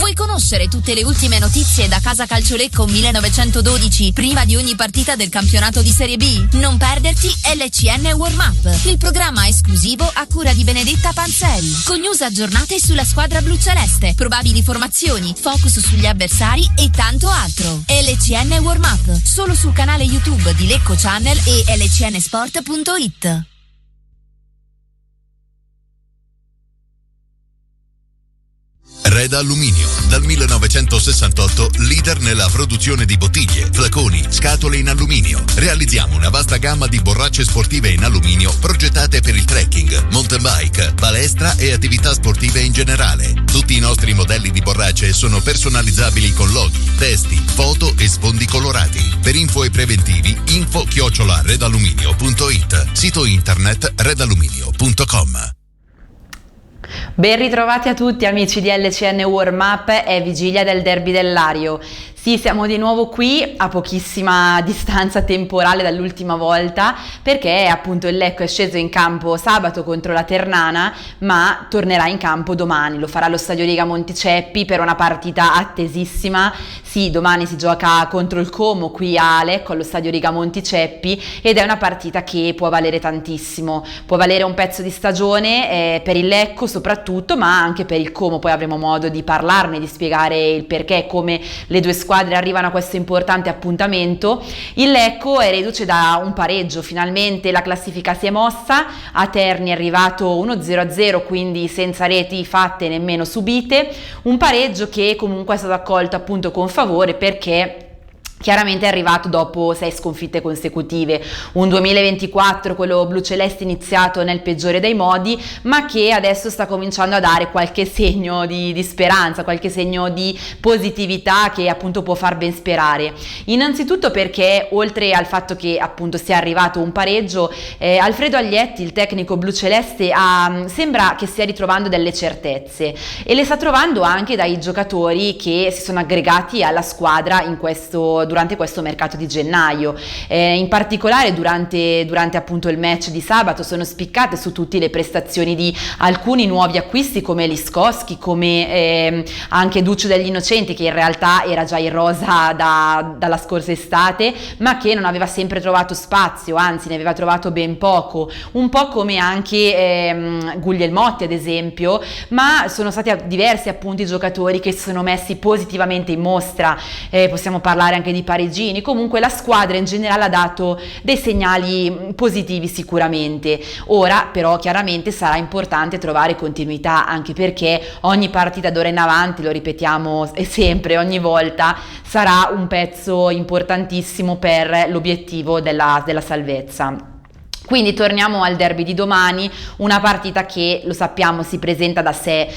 Vuoi conoscere tutte le ultime notizie da Casa Calciolecco 1912 prima di ogni partita del campionato di Serie B? Non perderti LCN Warm Up, il programma esclusivo a cura di Benedetta Panzeri, con news aggiornate sulla squadra bluceleste, probabili formazioni, focus sugli avversari e tanto altro. LCN Warm Up, solo sul canale YouTube di Lecco Channel e lcnsport.it. Reda Alluminio, dal 1968 leader nella produzione di bottiglie, flaconi, scatole in alluminio. Realizziamo una vasta gamma di borracce sportive in alluminio progettate per il trekking, mountain bike, palestra e attività sportive in generale. Tutti i nostri modelli di borracce sono personalizzabili con loghi, testi, foto e sfondi colorati. Per info e preventivi, info@redalluminio.it, sito internet redalluminio.com. Ben ritrovati a tutti amici di LCN Warm Up, è vigilia del derby del Lario. Sì, siamo di nuovo qui a pochissima distanza temporale dall'ultima volta, perché appunto il Lecco è sceso in campo sabato contro la Ternana, ma tornerà in campo domani, lo farà allo Stadio Riga Monticeppi per una partita attesissima. Sì, domani si gioca contro il Como qui a Lecco allo Stadio Riga Monticeppi ed è una partita che può valere tantissimo, può valere un pezzo di stagione per il Lecco soprattutto, ma anche per il Como. Poi avremo modo di parlarne, di spiegare il perché, come le due squadre arrivano a questo importante appuntamento. Il Lecco è reduce da un pareggio, finalmente la classifica si è mossa, a Terni è arrivato 1-0-0, quindi senza reti fatte nemmeno subite, un pareggio che comunque è stato accolto appunto con favore perché chiaramente è arrivato dopo 6 sconfitte consecutive, un 2024, quello bluceleste, iniziato nel peggiore dei modi, ma che adesso sta cominciando a dare qualche segno di speranza, qualche segno di positività che appunto può far ben sperare. Innanzitutto perché oltre al fatto che appunto sia arrivato un pareggio, Alfredo Aglietti, il tecnico bluceleste, sembra che stia ritrovando delle certezze e le sta trovando anche dai giocatori che si sono aggregati alla squadra durante questo mercato di gennaio. In particolare durante appunto il match di sabato sono spiccate su tutte le prestazioni di alcuni nuovi acquisti come Liskowski, come anche Duccio degli Innocenti, che in realtà era già in rosa dalla scorsa estate, ma che non aveva sempre trovato spazio, anzi ne aveva trovato ben poco, un po' come anche Guglielmotti ad esempio, ma sono stati diversi appunto i giocatori che si sono messi positivamente in mostra. Possiamo parlare anche di Parigini. Comunque la squadra in generale ha dato dei segnali positivi sicuramente. Ora però chiaramente sarà importante trovare continuità, anche perché ogni partita d'ora in avanti, lo ripetiamo sempre, ogni volta, sarà un pezzo importantissimo per l'obiettivo della salvezza. Quindi torniamo al derby di domani, una partita che lo sappiamo si presenta da sé,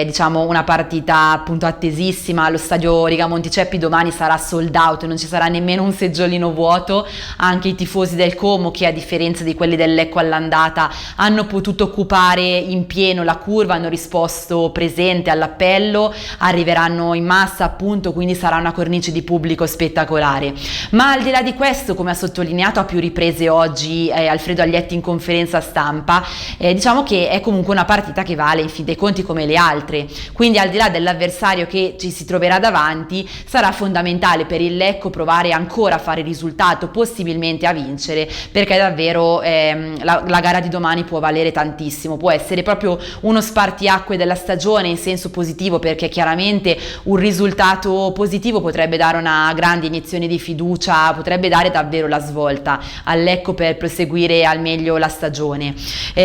diciamo una partita appunto attesissima. Allo Stadio Riga Monticeppi domani sarà sold out, non ci sarà nemmeno un seggiolino vuoto. Anche i tifosi del Como, che a differenza di quelli del Lecco all'andata hanno potuto occupare in pieno la curva, hanno risposto presente all'appello, arriveranno in massa appunto, quindi sarà una cornice di pubblico spettacolare. Ma al di là di questo, come ha sottolineato a più riprese oggi Alfredo Aglietti in conferenza stampa, diciamo che è comunque una partita che vale in fin dei conti come le altre, quindi al di là dell'avversario che ci si troverà davanti, sarà fondamentale per il Lecco provare ancora a fare risultato, possibilmente a vincere, perché davvero la gara di domani può valere tantissimo, può essere proprio uno spartiacque della stagione in senso positivo, perché chiaramente un risultato positivo potrebbe dare una grande iniezione di fiducia, potrebbe dare davvero la svolta al Lecco per proseguire al meglio la stagione.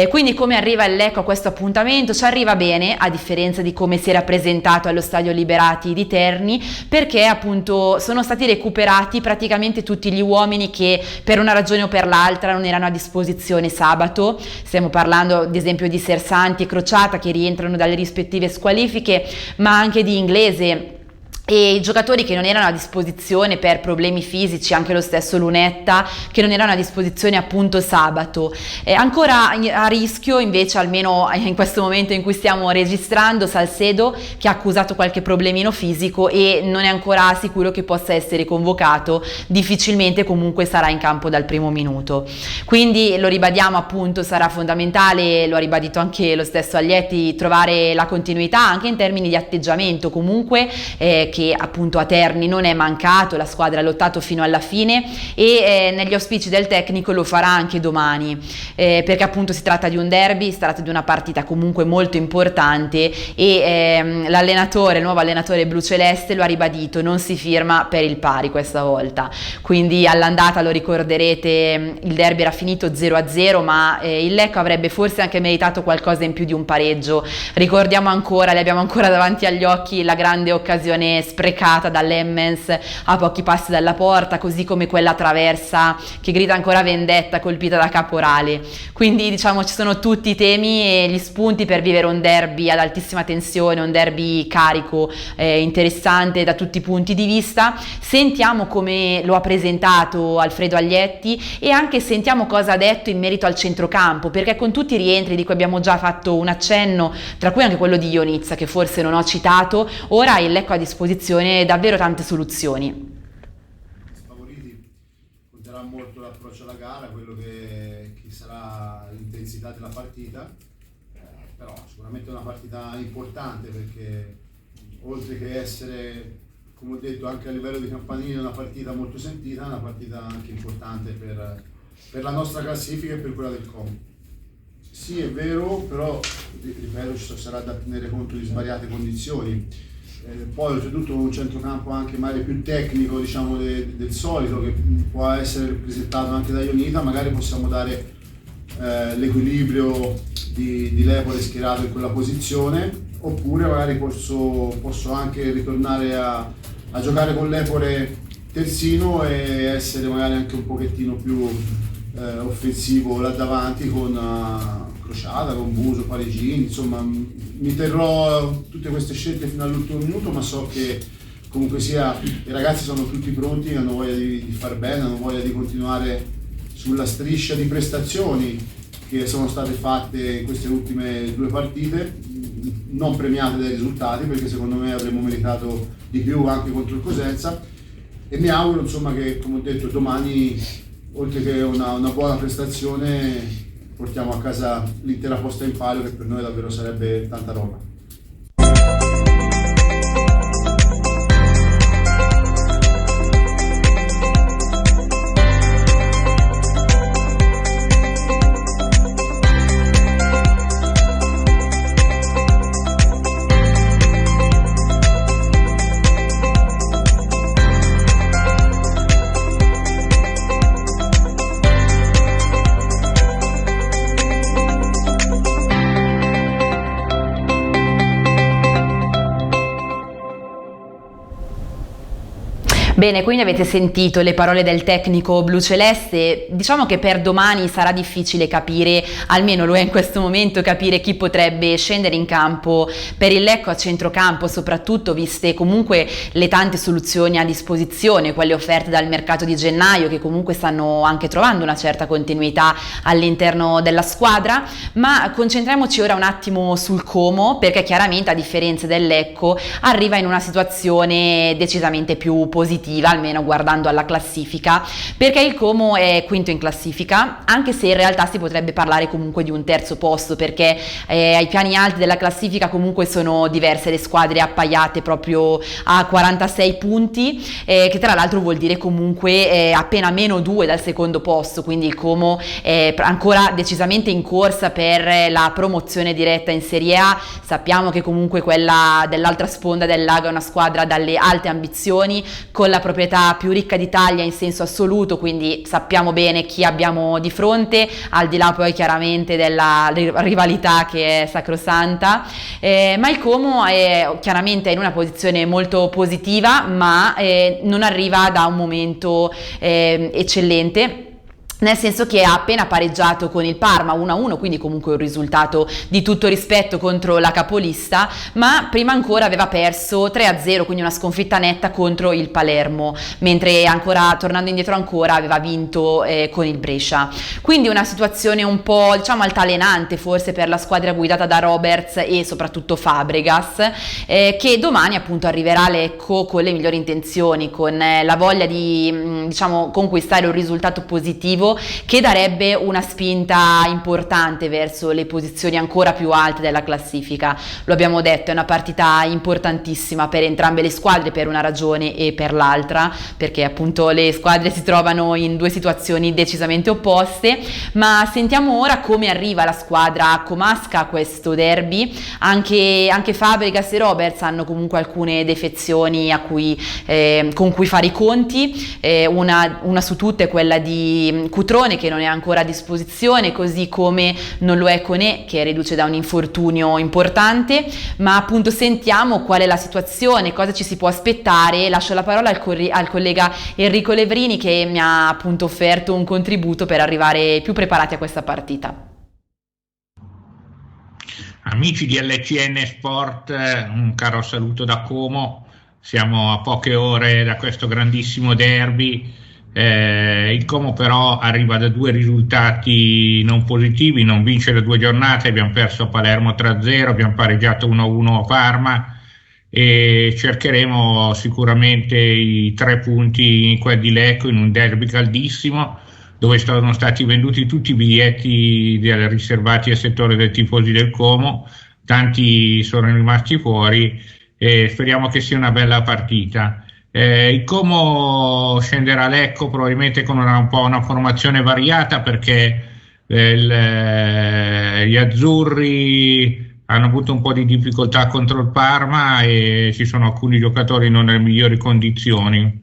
Quindi come arriva il Lecco a questo appuntamento? Ci arriva bene, a differenza di come si era presentato allo Stadio Liberati di Terni, perché appunto sono stati recuperati praticamente tutti gli uomini che per una ragione o per l'altra non erano a disposizione sabato. Stiamo parlando ad esempio di Sersanti e Crociata, che rientrano dalle rispettive squalifiche, ma anche di Inglese, e i giocatori che non erano a disposizione per problemi fisici, anche lo stesso Lunetta, che non erano a disposizione appunto sabato. Ancora a rischio invece, almeno in questo momento in cui stiamo registrando, Salcedo, che ha accusato qualche problemino fisico e non è ancora sicuro che possa essere convocato, difficilmente comunque sarà in campo dal primo minuto. Quindi lo ribadiamo, appunto sarà fondamentale, lo ha ribadito anche lo stesso Aglietti, trovare la continuità anche in termini di atteggiamento comunque, che appunto a Terni non è mancato, la squadra ha lottato fino alla fine e negli auspici del tecnico lo farà anche domani, perché appunto si tratta di un derby, si tratta di una partita comunque molto importante e l'allenatore, il nuovo allenatore bluceleste lo ha ribadito, non si firma per il pari questa volta. Quindi all'andata, lo ricorderete, il derby era finito 0-0, ma il Lecco avrebbe forse anche meritato qualcosa in più di un pareggio. Ricordiamo ancora, le abbiamo ancora davanti agli occhi, la grande occasione sprecata dall'Emmens a pochi passi dalla porta, così come quella traversa che grida ancora vendetta colpita da Caporale. Quindi diciamo ci sono tutti i temi e gli spunti per vivere un derby ad altissima tensione, un derby carico, interessante da tutti i punti di vista. Sentiamo come lo ha presentato Alfredo Aglietti e anche sentiamo cosa ha detto in merito al centrocampo, perché con tutti i rientri di cui abbiamo già fatto un accenno, tra cui anche quello di Ionizza che forse non ho citato, ora il Lecco ha a disposizione davvero tante soluzioni. Sfavoriti, conterà molto l'approccio alla gara, quello che sarà l'intensità della partita, però sicuramente è una partita importante perché oltre che essere, come ho detto, anche a livello di campanile una partita molto sentita, è una partita anche importante per la nostra classifica e per quella del Como. Sì, è vero, però ripeto, ci sarà da tenere conto di svariate condizioni. Poi oltretutto un centrocampo anche magari più tecnico, diciamo, del solito, che può essere rappresentato anche da Ionita, magari possiamo dare l'equilibrio di Lepore schierato in quella posizione, oppure magari posso anche ritornare a giocare con Lepore terzino e essere magari anche un pochettino più offensivo là davanti con Crociata, con Buso, Parigini, insomma mi terrò tutte queste scelte fino all'ultimo minuto, ma so che comunque sia i ragazzi sono tutti pronti, hanno voglia di far bene, hanno voglia di continuare sulla striscia di prestazioni che sono state fatte in queste ultime 2 partite, non premiate dai risultati perché secondo me avremmo meritato di più anche contro il Cosenza, e mi auguro insomma che, come ho detto, domani oltre che una buona prestazione portiamo a casa l'intera posta in palio, che per noi davvero sarebbe tanta roba. Bene, quindi avete sentito le parole del tecnico bluceleste. Diciamo che per domani sarà difficile capire, almeno lo è in questo momento, capire chi potrebbe scendere in campo per il Lecco a centrocampo, soprattutto viste comunque le tante soluzioni a disposizione, quelle offerte dal mercato di gennaio, che comunque stanno anche trovando una certa continuità all'interno della squadra. Ma concentriamoci ora un attimo sul Como, perché chiaramente a differenza del Lecco arriva in una situazione decisamente più positiva, almeno guardando alla classifica, perché il Como è quinto in classifica, anche se in realtà si potrebbe parlare comunque di un terzo posto, perché ai piani alti della classifica comunque sono diverse le squadre appaiate proprio a 46 punti, che tra l'altro vuol dire comunque appena meno 2 dal secondo posto, quindi il Como è ancora decisamente in corsa per la promozione diretta in Serie A. Sappiamo che comunque quella dell'altra sponda del lago è una squadra dalle alte ambizioni, con la proprietà più ricca d'Italia in senso assoluto, quindi sappiamo bene chi abbiamo di fronte, al di là poi chiaramente della rivalità che è sacrosanta, ma il Como è chiaramente in una posizione molto positiva, ma non arriva da un momento eccellente. nel senso che ha appena pareggiato con il Parma 1-1, quindi comunque un risultato di tutto rispetto contro la capolista, ma prima ancora aveva perso 3-0, quindi una sconfitta netta contro il Palermo, mentre ancora, tornando indietro ancora, aveva vinto con il Brescia. Quindi una situazione un po', diciamo, altalenante forse per la squadra guidata da Roberts e soprattutto Fabregas, che domani appunto arriverà a Lecco con le migliori intenzioni, con la voglia di, diciamo, conquistare un risultato positivo che darebbe una spinta importante verso le posizioni ancora più alte della classifica. Lo abbiamo detto, è una partita importantissima per entrambe le squadre, per una ragione e per l'altra, perché appunto le squadre si trovano in due situazioni decisamente opposte. Ma sentiamo ora come arriva la squadra comasca a questo derby. Anche Fabregas e Roberts hanno comunque alcune defezioni con cui fare i conti, una su tutte è quella di Cutrone, che non è ancora a disposizione, così come non lo è Koné, che è reduce da un infortunio importante. Ma appunto sentiamo qual è la situazione, cosa ci si può aspettare. Lascio la parola al collega Enrico Levrini, che mi ha appunto offerto un contributo per arrivare più preparati a questa partita. Amici di LCN Sport, un caro saluto da Como. Siamo a poche ore da questo grandissimo derby. Il Como però arriva da due risultati non positivi: non vince le 2 giornate, abbiamo perso a Palermo 3-0, abbiamo pareggiato 1-1 a Parma, e cercheremo sicuramente i 3 punti in quel di Lecco, in un derby caldissimo, dove sono stati venduti tutti i biglietti riservati al settore dei tifosi del Como. Tanti sono rimasti fuori e speriamo che sia una bella partita. Il Como scenderà a Lecco probabilmente con una formazione variata, perché gli azzurri hanno avuto un po' di difficoltà contro il Parma e ci sono alcuni giocatori non nelle migliori condizioni.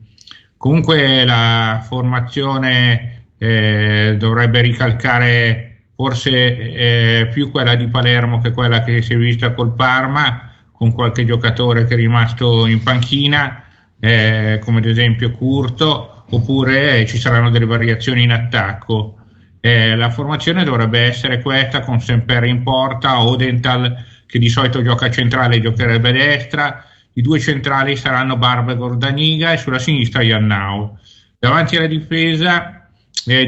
Comunque la formazione dovrebbe ricalcare forse più quella di Palermo che quella che si è vista col Parma, con qualche giocatore che è rimasto in panchina, come ad esempio Curto, oppure ci saranno delle variazioni in attacco. La formazione dovrebbe essere questa, con Semper in porta, Odenthal che di solito gioca centrale, giocherebbe a destra, i 2 centrali saranno Barba e Gordaniga e sulla sinistra Iannao. Davanti alla difesa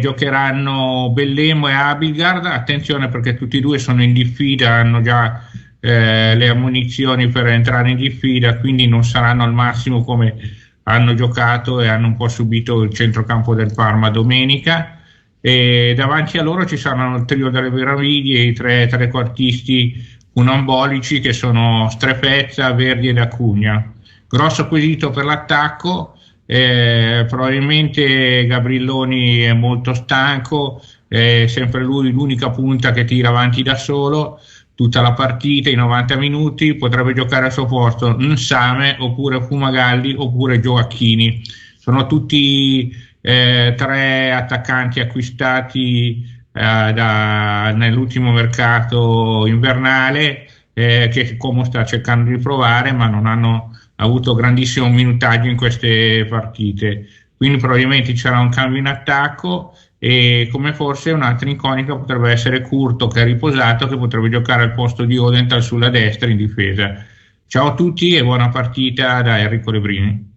giocheranno Bellemo e Abildgaard. Attenzione, perché tutti e 2 sono in diffida, hanno già le ammonizioni per entrare in diffida, quindi non saranno al massimo come hanno giocato e hanno un po' subito il centrocampo del Parma domenica. E davanti a loro ci saranno il trio delle meraviglie, i 3 trequartisti funambolici, che sono Strepezza, Verdi ed Acugna. Grosso quesito per l'attacco, probabilmente Gabrilloni è molto stanco, è sempre lui l'unica punta che tira avanti da solo tutta la partita, i 90 minuti. Potrebbe giocare al suo posto Nsame, oppure Fumagalli, oppure Gioacchini. Sono tutti 3 attaccanti acquistati nell'ultimo mercato invernale, che Como sta cercando di provare, ma non hanno avuto grandissimo minutaggio in queste partite. Quindi probabilmente ci sarà un cambio in attacco, e come forse un'altra incognita potrebbe essere Curto, che è riposato, che potrebbe giocare al posto di Odenthal sulla destra in difesa. Ciao a tutti e buona partita da Enrico Lebrini.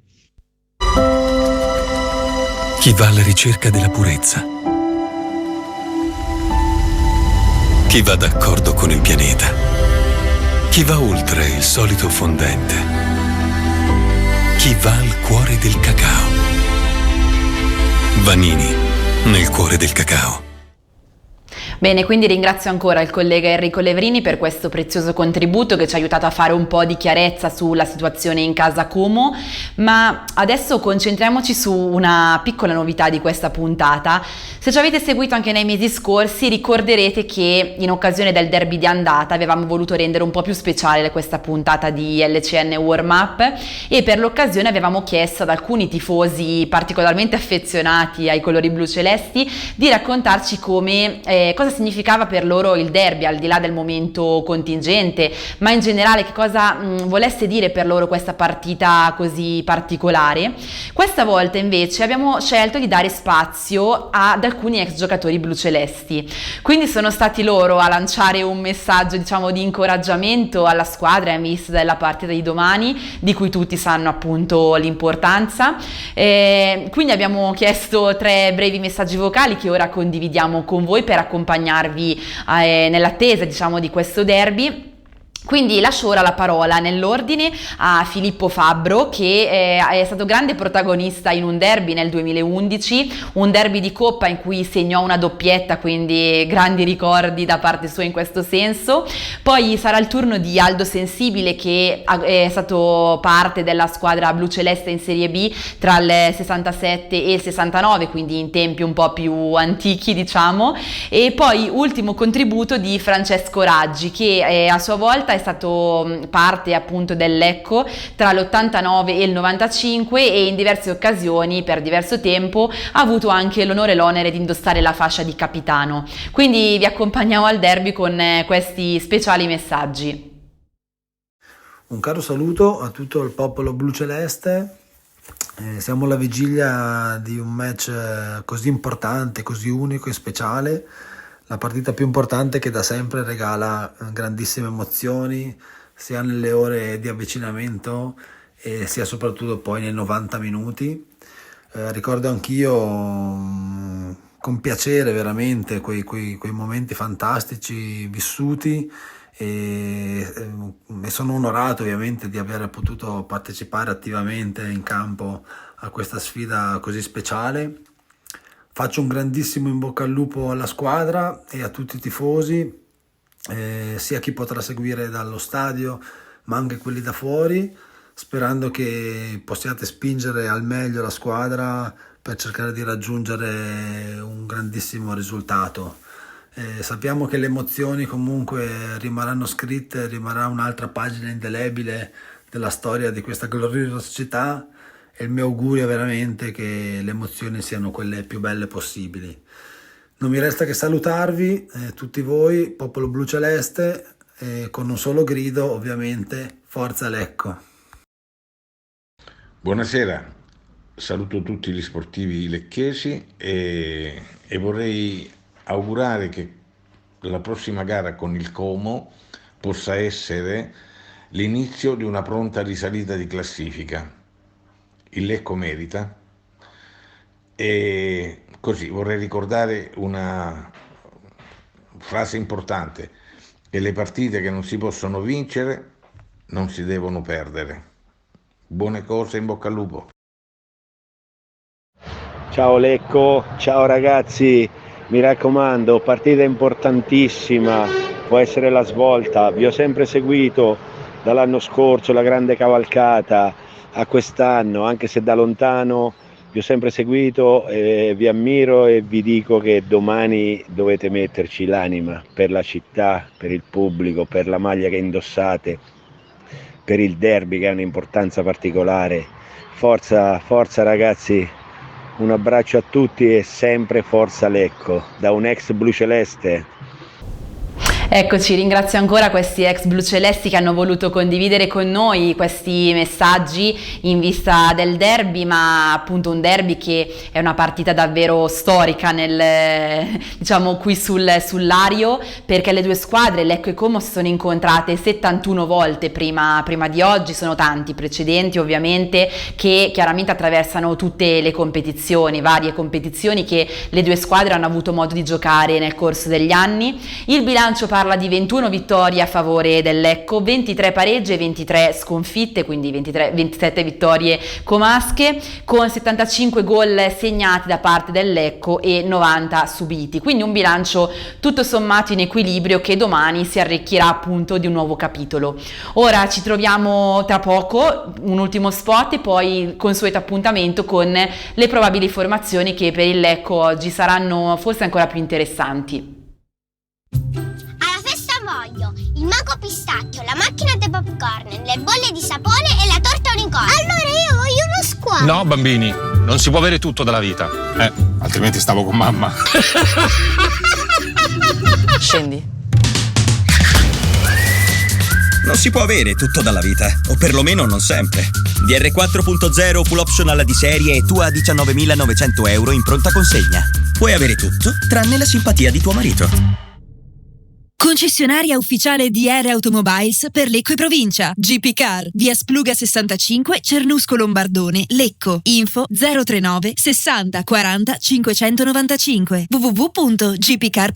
Chi va alla ricerca della purezza, chi va d'accordo con il pianeta, chi va oltre il solito fondente, chi va al cuore del cacao. Vanini, nel cuore del cacao. Bene, quindi ringrazio ancora il collega Enrico Levrini per questo prezioso contributo che ci ha aiutato a fare un po' di chiarezza sulla situazione in casa Como, ma adesso concentriamoci su una piccola novità di questa puntata. Se ci avete seguito anche nei mesi scorsi, ricorderete che in occasione del derby di andata avevamo voluto rendere un po' più speciale questa puntata di LCN Warm Up, e per l'occasione avevamo chiesto ad alcuni tifosi particolarmente affezionati ai colori blu celesti di raccontarci cosa significava per loro il derby, al di là del momento contingente, ma in generale che cosa volesse dire per loro questa partita così particolare. Questa volta invece abbiamo scelto di dare spazio ad alcuni ex giocatori blucelesti, quindi sono stati loro a lanciare un messaggio, diciamo, di incoraggiamento alla squadra in vista della partita di domani, di cui tutti sanno appunto l'importanza. Quindi abbiamo chiesto 3 brevi messaggi vocali che ora condividiamo con voi per accompagnarvi nell'attesa, diciamo, di questo derby. Quindi lascio ora la parola nell'ordine a Filippo Fabbro, che è stato grande protagonista in un derby nel 2011, un derby di Coppa in cui segnò una doppietta, quindi grandi ricordi da parte sua in questo senso. Poi sarà il turno di Aldo Sensibile, che è stato parte della squadra bluceleste in Serie B tra il 67 e il 69, quindi in tempi un po' più antichi, diciamo. E poi ultimo contributo di Francesco Raggi, che a sua volta è stato parte appunto del Lecco tra l'89 e il 95 e in diverse occasioni, per diverso tempo, ha avuto anche l'onore e l'onere di indossare la fascia di capitano. Quindi vi accompagniamo al derby con questi speciali messaggi. Un caro saluto a tutto il popolo bluceleste. Siamo alla vigilia di un match così importante, così unico e speciale. La partita più importante che da sempre regala grandissime emozioni, sia nelle ore di avvicinamento e sia soprattutto poi nei 90 minuti. Ricordo anch'io con piacere veramente quei momenti fantastici vissuti e sono onorato ovviamente di aver potuto partecipare attivamente in campo a questa sfida così speciale. Faccio un grandissimo in bocca al lupo alla squadra e a tutti i tifosi, sia chi potrà seguire dallo stadio ma anche quelli da fuori, sperando che possiate spingere al meglio la squadra per cercare di raggiungere un grandissimo risultato. Sappiamo che le emozioni comunque rimarranno scritte, rimarrà un'altra pagina indelebile della storia di questa gloriosa città. E il mio augurio è veramente che le emozioni siano quelle più belle possibili. Non mi resta che salutarvi, tutti voi, popolo bluceleste, con un solo grido, ovviamente, Forza Lecco. Buonasera, saluto tutti gli sportivi lecchesi e vorrei augurare che la prossima gara con il Como possa essere l'inizio di una pronta risalita di classifica. Il Lecco merita, e così vorrei ricordare una frase importante: che le partite che non si possono vincere non si devono perdere. Buone cose, in bocca al lupo. Ciao Lecco, ciao ragazzi, mi raccomando, partita importantissima, può essere la svolta. Vi ho sempre seguito dall'anno scorso, la grande cavalcata, a quest'anno, anche se da lontano vi ho sempre seguito, vi ammiro e vi dico che domani dovete metterci l'anima per la città, per il pubblico, per la maglia che indossate, per il derby che ha un'importanza particolare. Forza, forza ragazzi, un abbraccio a tutti e sempre forza Lecco, da un ex bluceleste. Eccoci, ringrazio ancora questi ex blucelesti che hanno voluto condividere con noi questi messaggi in vista del derby, ma appunto un derby che è una partita davvero storica diciamo qui sul Lario, perché le due squadre, Lecco e Como, si sono incontrate 71 volte prima di oggi. Sono tanti precedenti ovviamente che chiaramente attraversano tutte le competizioni, varie competizioni che le due squadre hanno avuto modo di giocare nel corso degli anni. Il bilancio parla di 21 vittorie a favore del Lecco, 23 pareggi e 23 sconfitte, quindi 27 vittorie comasche, con 75 gol segnati da parte del Lecco e 90 subiti. Quindi un bilancio tutto sommato in equilibrio che domani si arricchirà appunto di un nuovo capitolo. Ora ci troviamo tra poco, un ultimo spot e poi il consueto appuntamento con le probabili formazioni che per il Lecco oggi saranno forse ancora più interessanti. Il mago pistacchio, la macchina dei popcorn, le bolle di sapone e la torta unicorno. Allora io voglio uno squalo. No, bambini, non si può avere tutto dalla vita. Altrimenti stavo con mamma. Scendi. Non si può avere tutto dalla vita, o perlomeno non sempre. DR 4.0 full optional di serie e tu a 19.900 euro in pronta consegna. Puoi avere tutto, tranne la simpatia di tuo marito. Concessionaria ufficiale DR Automobiles per Lecco e provincia. GP Car, via Spluga 65, Cernusco Lombardone, Lecco. Info 039 60 40 595 www.gpcar.it.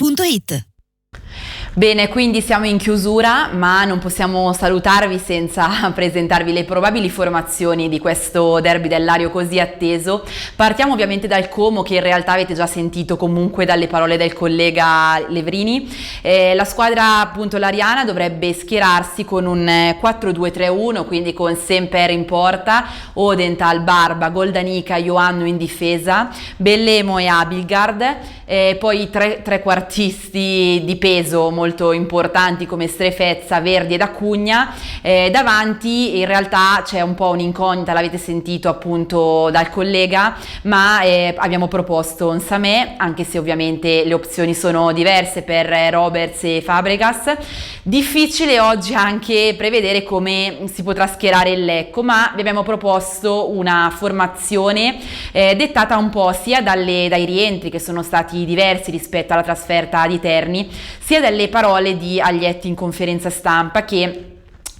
Bene, quindi siamo in chiusura, ma non possiamo salutarvi senza presentarvi le probabili formazioni di questo derby del Lario così atteso. Partiamo ovviamente dal Como, che in realtà avete già sentito comunque dalle parole del collega Levrini. La squadra appunto lariana dovrebbe schierarsi con un 4-2-3-1, quindi con Semper in porta, Odenthal, Barba, Goldanica, Ioannou in difesa, Bellemo e Abilgard, poi tre trequartisti di peso molto importanti come Strefezza, Verdi ed Acugna. Davanti in realtà c'è un po' un'incognita, l'avete sentito appunto dal collega, ma abbiamo proposto Nsamé, anche se ovviamente le opzioni sono diverse per Roberts e Fabregas. Difficile oggi anche prevedere come si potrà schierare il Lecco, ma vi abbiamo proposto una formazione dettata un po' sia dai rientri, che sono stati diversi rispetto alla trasferta di Terni, sia dalle parole di Aglietti in conferenza stampa, che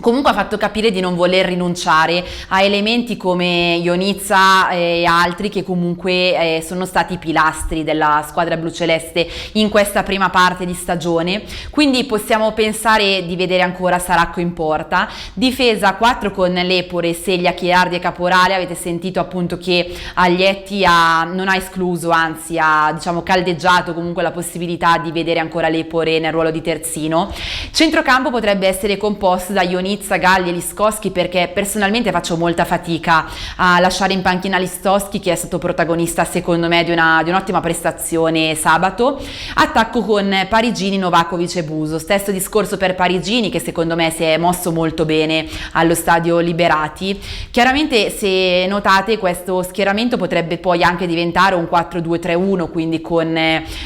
comunque ha fatto capire di non voler rinunciare a elementi come Ionizza e altri che comunque sono stati pilastri della squadra bluceleste in questa prima parte di stagione. Quindi possiamo pensare di vedere ancora Saracco in porta, difesa 4 con Lepore, Seglia, Chiardi e Caporale. Avete sentito appunto che Aglietti non ha escluso, anzi ha diciamo caldeggiato comunque la possibilità di vedere ancora Lepore nel ruolo di terzino. Centrocampo potrebbe essere composto da Ionizza, Galli e Listowski, perché personalmente faccio molta fatica a lasciare in panchina Listowski, che è stato protagonista secondo me di un'ottima prestazione sabato. Attacco con Parigini, Novakovic e Buso. Stesso discorso per Parigini, che secondo me si è mosso molto bene allo stadio Liberati. Chiaramente, se notate, questo schieramento potrebbe poi anche diventare un 4-2-3-1, quindi con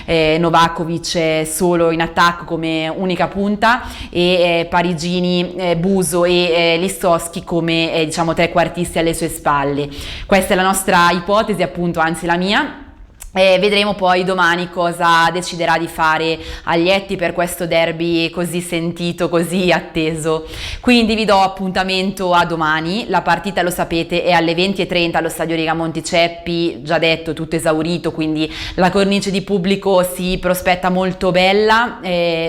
Novakovic solo in attacco come unica punta e Parigini, Buso e Listowski come diciamo trequartisti alle sue spalle. Questa è la nostra ipotesi, appunto, anzi la mia. Vedremo poi domani cosa deciderà di fare Aglietti per questo derby così sentito, così atteso. Quindi vi do appuntamento a domani. La partita, lo sapete, è alle 20:30 allo stadio Rigamonti Ceppi, già detto, tutto esaurito, quindi la cornice di pubblico si prospetta molto bella.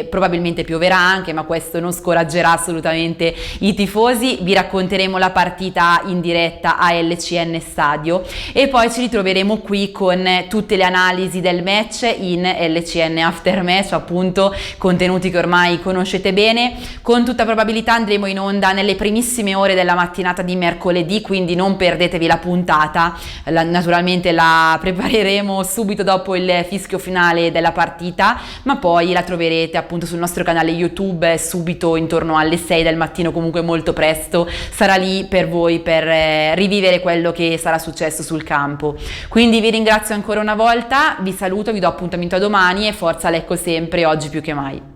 Probabilmente pioverà anche, ma questo non scoraggerà assolutamente i tifosi. Vi racconteremo la partita in diretta a LCN Stadio e poi ci ritroveremo qui con tutte le analisi del match in LCN After Match, appunto, contenuti che ormai conoscete bene. Con tutta probabilità andremo in onda nelle primissime ore della mattinata di mercoledì, quindi non perdetevi la puntata. Naturalmente la prepareremo subito dopo il fischio finale della partita, ma poi la troverete appunto sul nostro canale YouTube subito intorno alle 6 del mattino, comunque molto presto. Sarà lì per voi per rivivere quello che sarà successo sul campo. Quindi vi ringrazio ancora una volta, vi saluto, vi do appuntamento a domani e forza Lecco sempre, oggi più che mai.